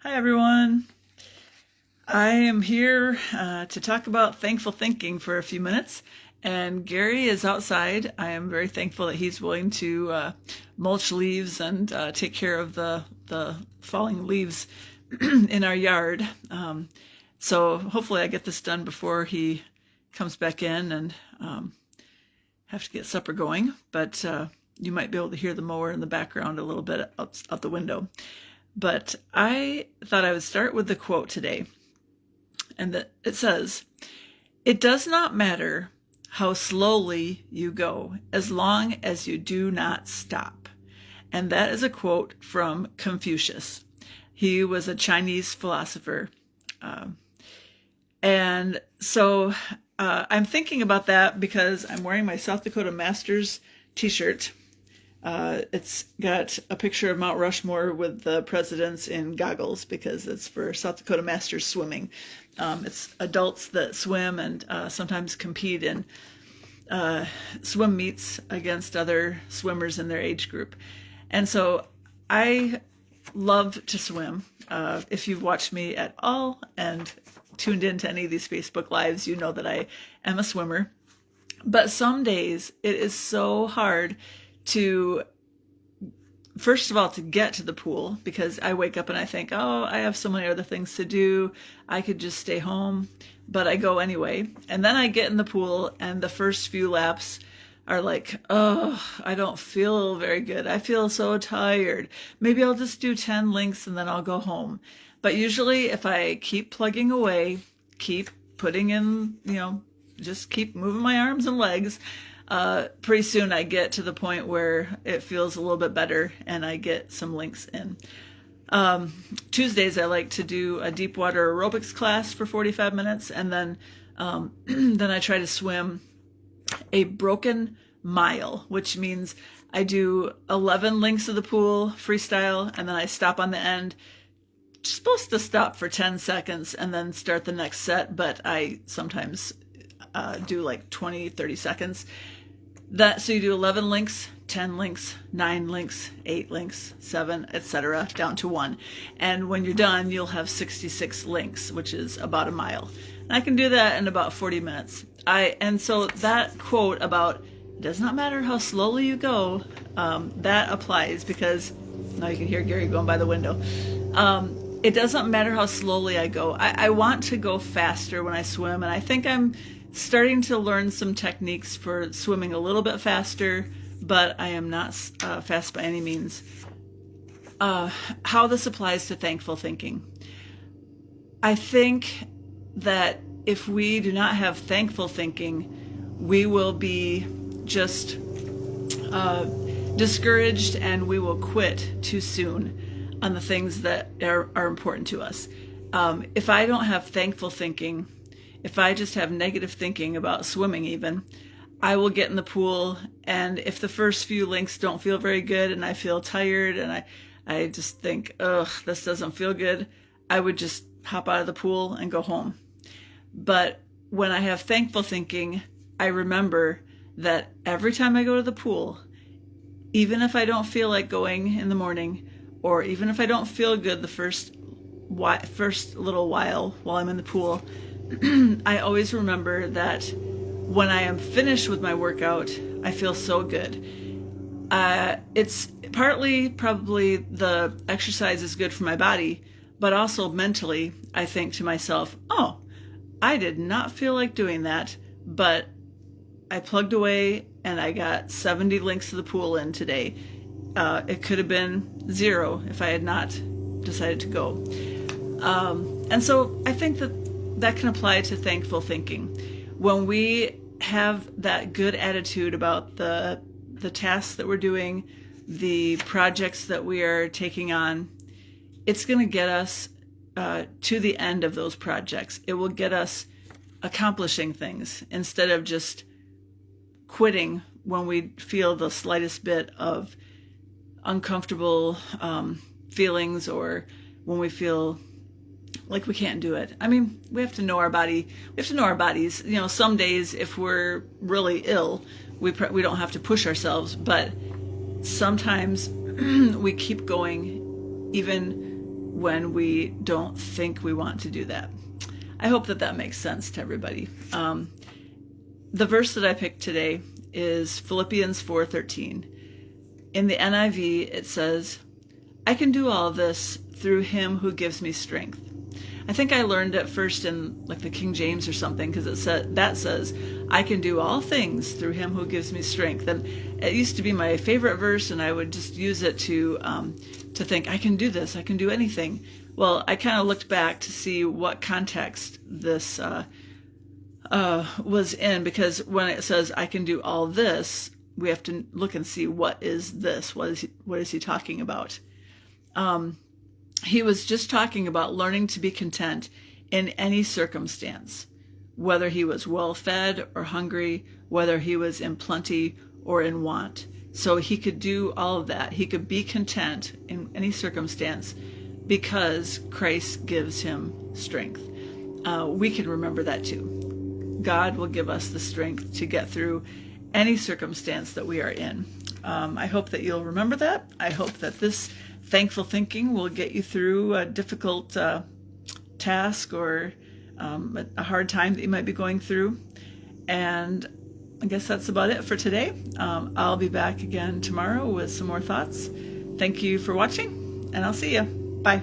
Hi, everyone. I am here to talk about thankful thinking for a few minutes. And Gary is outside. I am very thankful that he's willing to mulch leaves and take care of the falling leaves in our yard. So hopefully I get this done before he comes back in and have to get supper going. But you might be able to hear the mower in the background a little bit out the window. But I thought I would start with the quote today. And it says, "It does not matter how slowly you go, as long as you do not stop." And that is a quote from Confucius. He was a Chinese philosopher. And so I'm thinking about that because I'm wearing my South Dakota Masters t-shirt. It's got a picture of Mount Rushmore with the presidents in goggles because it's for South Dakota Masters swimming. It's adults that swim and sometimes compete in swim meets against other swimmers in their age group. And so I love to swim. If you've watched me at all and tuned into any of these Facebook Lives, you know that I am a swimmer. But some days it is so hard to, first of all, to get to the pool, because I wake up and I think, oh, I have so many other things to do. I could just stay home, but I go anyway. And then I get in the pool and the first few laps are like, oh, I don't feel very good. I feel so tired. Maybe I'll just do 10 links and then I'll go home. But usually if I keep plugging away, keep putting in, just keep moving my arms and legs, pretty soon I get to the point where it feels a little bit better and I get some links in. Tuesdays I like to do a deep water aerobics class for 45 minutes and then then I try to swim a broken mile, which means I do 11 links of the pool freestyle and then I stop on the end. Supposed to stop for 10 seconds and then start the next set, but I sometimes do like 20, 30 seconds. So you do 11 links, 10 links, 9 links, 8 links, 7, etc., down to 1. And when you're done, you'll have 66 links, which is about a mile. And I can do that in about 40 minutes. And so that quote about it does not matter how slowly you go, that applies because now you can hear Gary going by the window. It doesn't matter how slowly I go. I want to go faster when I swim, and I think I'm starting to learn some techniques for swimming a little bit faster, but I am not fast by any means. How this applies to thankful thinking. I think that if we do not have thankful thinking, we will be just discouraged and we will quit too soon on the things that are important to us. If I don't have thankful thinking, if I just have negative thinking about swimming even, I will get in the pool, and if the first few links don't feel very good and I feel tired and I just think, ugh, this doesn't feel good, I would just hop out of the pool and go home. But when I have thankful thinking, I remember that every time I go to the pool, even if I don't feel like going in the morning, or even if I don't feel good the first little while I'm in the pool, I always remember that when I am finished with my workout, I feel so good. It's partly probably the exercise is good for my body, but also mentally, I think to myself, oh, I did not feel like doing that, but I plugged away and I got 70 links to the pool in today. It could have been 0 if I had not decided to go. And so I think that can apply to thankful thinking. When we have that good attitude about the tasks that we're doing, the projects that we are taking on, it's going to get us to the end of those projects. It will get us accomplishing things instead of just quitting when we feel the slightest bit of uncomfortable feelings or when we feel like we can't do it. I mean, we have to know our body. We have to know our bodies. Some days if we're really ill, we don't have to push ourselves, but sometimes we keep going even when we don't think we want to do that. I hope that that makes sense to everybody. The verse that I picked today is Philippians 4:13. In the NIV, it says, "I can do all this through him who gives me strength." I think I learned it first in like the King James or something, because that says, "I can do all things through him who gives me strength." And it used to be my favorite verse, and I would just use it to think, I can do this, I can do anything. Well, I kind of looked back to see what context this was in, because when it says, "I can do all this," we have to look and see, what is this? What is he talking about? He was just talking about learning to be content in any circumstance, whether he was well-fed or hungry, whether he was in plenty or in want. So he could do all of that. He could be content in any circumstance because Christ gives him strength. We can remember that too. God will give us the strength to get through any circumstance that we are in. I hope that you'll remember that. I hope that this thankful thinking will get you through a difficult task or a hard time that you might be going through. And I guess that's about it for today. I'll be back again tomorrow with some more thoughts. Thank you for watching, and I'll see you. Bye.